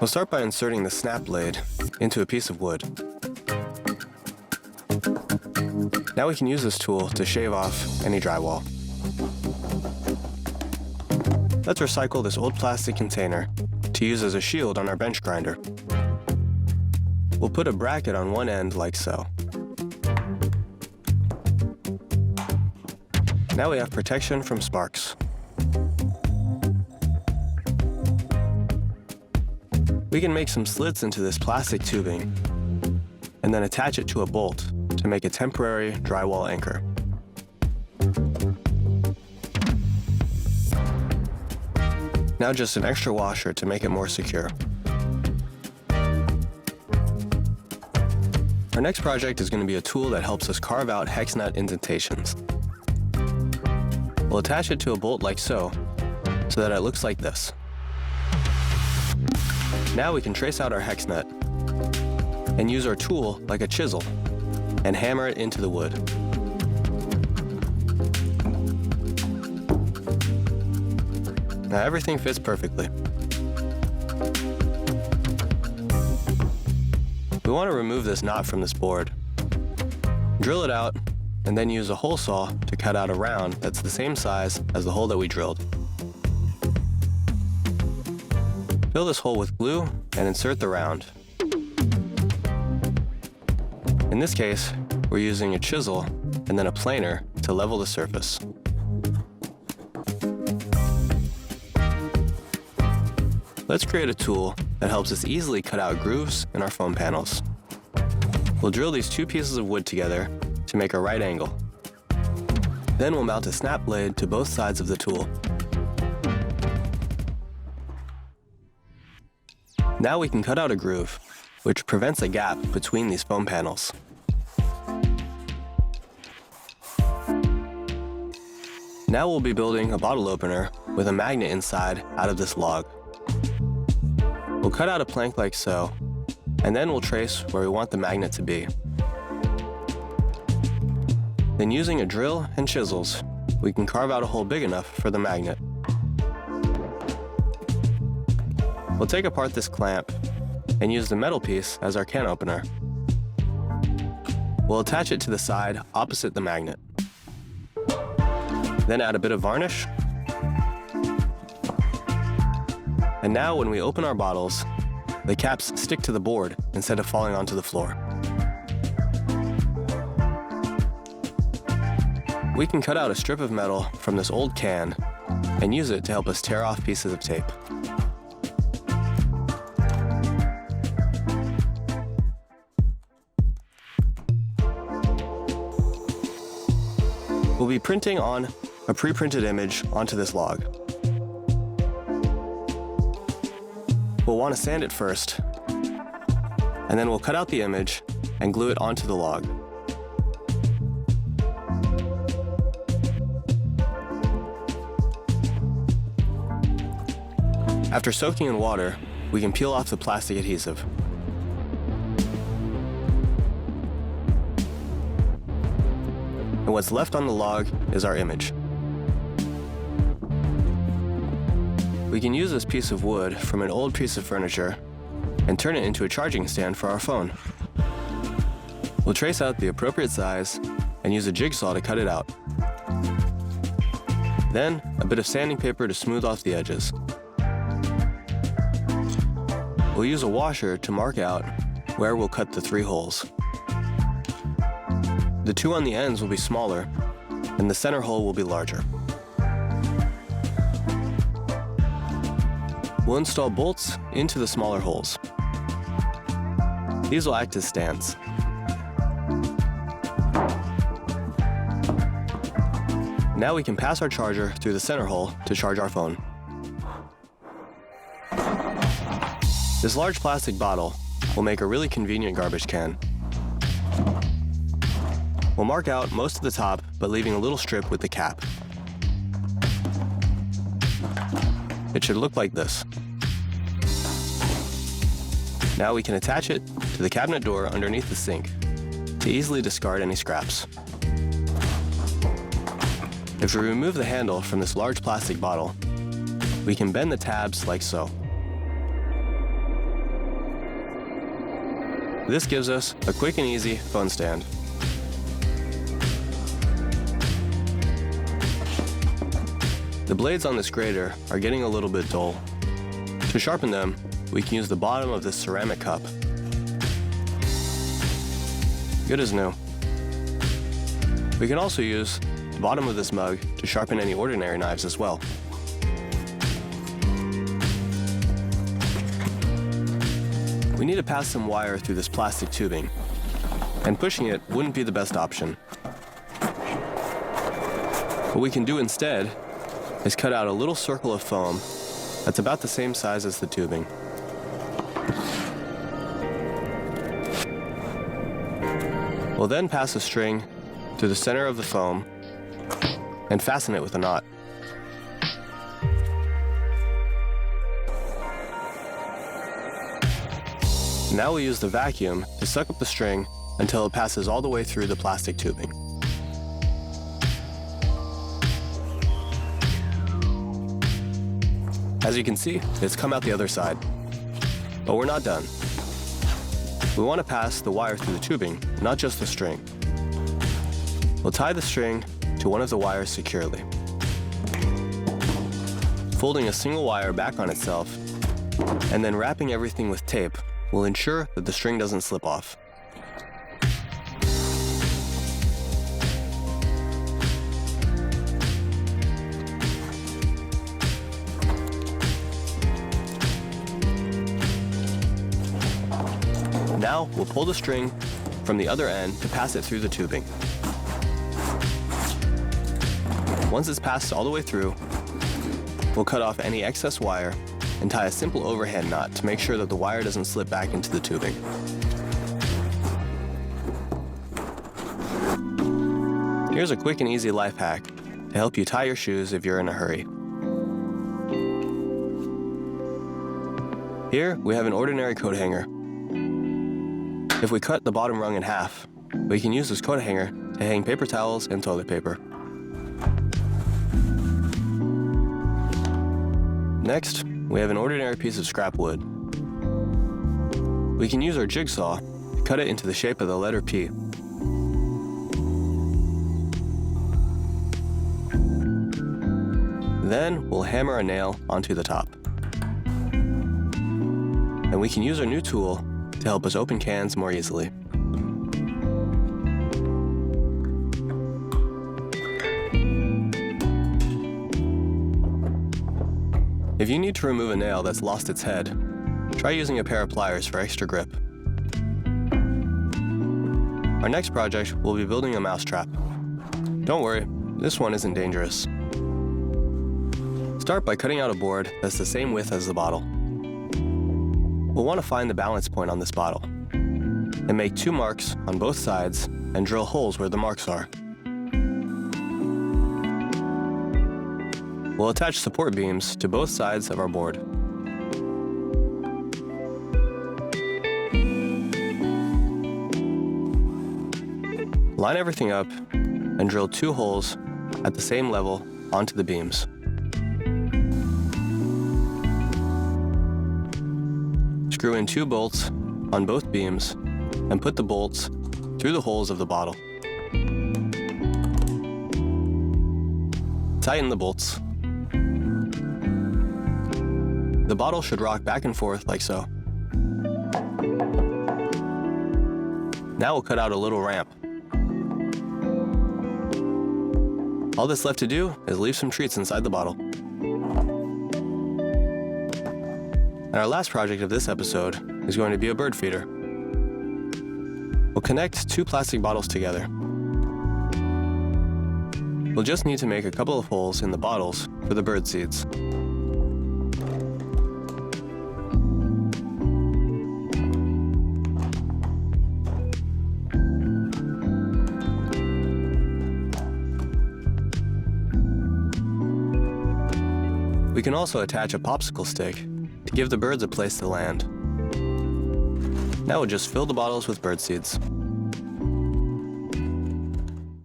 We'll start by inserting the snap blade into a piece of wood. Now we can use this tool to shave off any drywall. Let's recycle this old plastic container to use as a shield on our bench grinder. We'll put a bracket on one end like so. Now we have protection from sparks. We can make some slits into this plastic tubing and then attach it to a bolt to make a temporary drywall anchor. Now just an extra washer to make it more secure. Our next project is going to be a tool that helps us carve out hex nut indentations. We'll attach it to a bolt like so that it looks like this. Now we can trace out our hex nut and use our tool like a chisel and hammer it into the wood. Now everything fits perfectly. We want to remove this knot from this board. Drill it out and then use a hole saw to cut out a round that's the same size as the hole that we drilled. Fill this hole with glue and insert the round. In this case, we're using a chisel and then a planer to level the surface. Let's create a tool that helps us easily cut out grooves in our foam panels. We'll drill these two pieces of wood together to make a right angle. Then we'll mount a snap blade to both sides of the tool. Now we can cut out a groove, which prevents a gap between these foam panels. Now we'll be building a bottle opener with a magnet inside out of this log. We'll cut out a plank like so, and then we'll trace where we want the magnet to be. Then using a drill and chisels, we can carve out a hole big enough for the magnet. We'll take apart this clamp and use the metal piece as our can opener. We'll attach it to the side opposite the magnet. Then add a bit of varnish. And now when we open our bottles, the caps stick to the board instead of falling onto the floor. We can cut out a strip of metal from this old can and use it to help us tear off pieces of tape. We'll be printing on a pre-printed image onto this log. We'll want to sand it first, and then we'll cut out the image and glue it onto the log. After soaking in water, we can peel off the plastic adhesive. And what's left on the log is our image. We can use this piece of wood from an old piece of furniture and turn it into a charging stand for our phone. We'll trace out the appropriate size and use a jigsaw to cut it out. Then, a bit of sanding paper to smooth off the edges. We'll use a washer to mark out where we'll cut the 3 holes. The 2 on the ends will be smaller, and the center hole will be larger. We'll install bolts into the smaller holes. These will act as stands. Now we can pass our charger through the center hole to charge our phone. This large plastic bottle will make a really convenient garbage can. We'll mark out most of the top, but leaving a little strip with the cap. It should look like this. Now we can attach it to the cabinet door underneath the sink to easily discard any scraps. If we remove the handle from this large plastic bottle, we can bend the tabs like so. This gives us a quick and easy phone stand. The blades on this grater are getting a little bit dull. To sharpen them, we can use the bottom of this ceramic cup. Good as new. We can also use the bottom of this mug to sharpen any ordinary knives as well. We need to pass some wire through this plastic tubing, and pushing it wouldn't be the best option. What we can do instead is cut out a little circle of foam that's about the same size as the tubing. We'll then pass a string through the center of the foam and fasten it with a knot. Now we'll use the vacuum to suck up the string until it passes all the way through the plastic tubing. As you can see, it's come out the other side. But we're not done. We want to pass the wire through the tubing, not just the string. We'll tie the string to one of the wires securely. Folding a single wire back on itself, and then wrapping everything with tape will ensure that the string doesn't slip off. Now we'll pull the string from the other end to pass it through the tubing. Once it's passed all the way through, we'll cut off any excess wire and tie a simple overhand knot to make sure that the wire doesn't slip back into the tubing. Here's a quick and easy life hack to help you tie your shoes if you're in a hurry. Here we have an ordinary coat hanger. If we cut the bottom rung in half, we can use this coat hanger to hang paper towels and toilet paper. Next, we have an ordinary piece of scrap wood. We can use our jigsaw to cut it into the shape of the letter P. Then we'll hammer a nail onto the top. And we can use our new tool to help us open cans more easily. If you need to remove a nail that's lost its head, try using a pair of pliers for extra grip. Our next project will be building a mousetrap. Don't worry, this one isn't dangerous. Start by cutting out a board that's the same width as the bottle. We'll want to find the balance point on this bottle, and make 2 marks on both sides and drill holes where the marks are. We'll attach support beams to both sides of our board. Line everything up and drill 2 holes at the same level onto the beams. Screw in 2 bolts on both beams and put the bolts through the holes of the bottle. Tighten the bolts. The bottle should rock back and forth like so. Now we'll cut out a little ramp. All that's left to do is leave some treats inside the bottle. And our last project of this episode is going to be a bird feeder. We'll connect 2 plastic bottles together. We'll just need to make a couple of holes in the bottles for the bird seeds. We can also attach a popsicle stick to give the birds a place to land. Now we'll just fill the bottles with bird seeds.